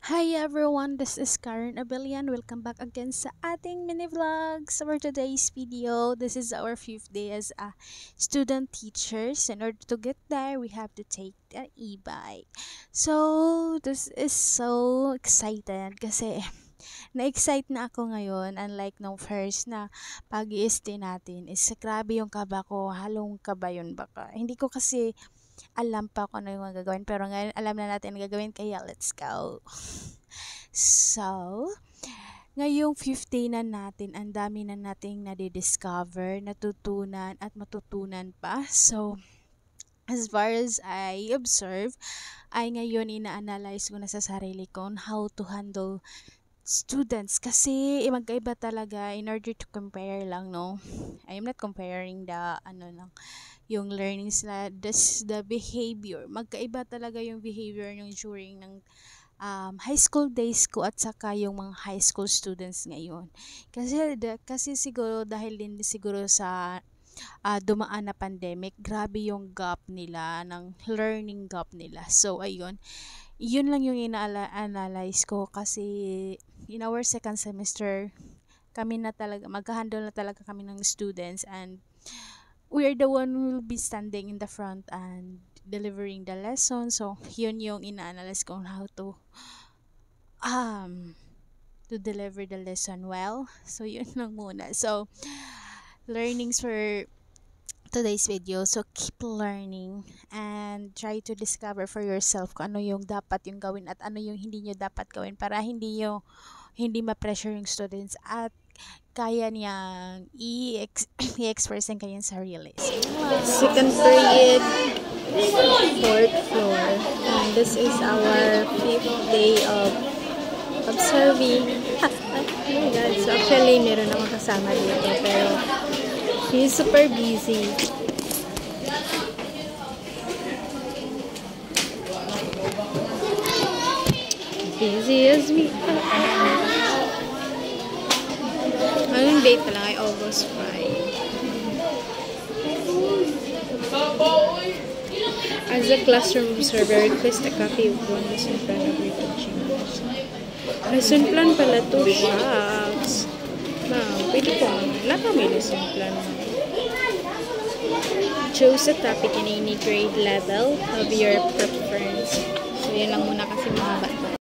Hi everyone, this is Karen Abelian. Welcome back again sa ating mini vlog. So for today's video, this is our fifth day as a student teachers. In order to get there, we have to take the e-bike. So this is so excited kasi na-excite na ako ngayon, unlike nung first na pag-i-stay natin is grabe yung kaba ko, halong kaba yun baka. Hindi ko kasi alam pa kung ano yung mga gagawin, pero ngayon alam na natin ang gagawin, kaya let's go. So, ngayong 50 na natin, ang dami na nating nadidiscover, natutunan at matutunan pa. So, as far as I observe, ay ngayon ina-analyze ko na sa sarili ko on how to handle students kasi magkaiba talaga in order to compare lang, no? I'm not comparing the ano lang yung learnings na the behavior. Magkaiba talaga yung behavior nung during ng high school days ko at saka yung mga high school students ngayon. Kasi siguro dahil din siguro sa dumaan na pandemic, grabe yung gap nila, ng learning gap nila. So, ayun. Yun lang yung ina-analyze ko kasi in our second semester, kami na talaga, magka-handle na talaga kami ng students, and we are the one who will be standing in the front and delivering the lesson. So, yun yung ina-analyze ko on how um to deliver the lesson well. So, yun lang muna. So, learnings for today's video. So, keep learning and try to discover for yourself kung ano yung dapat yung gawin at ano yung hindi nyo dapat gawin para hindi ma-pressure yung students at kaya niyang i-express ang kanyang sarili. Second period, fourth floor. And this is our fifth day of observing. Oh my God. So actually, meron akong kasama dito, pero he's super busy. Busy as me. Anong date pa lang ay August 5. As a classroom observer, request a copy of one lesson plan of your teaching. Lesson plan pala to, shucks. Ma'am, pwede po. Wala pa may lesson plan. Choose a topic in any grade level of your preference. So, yan lang muna kasi mga bata.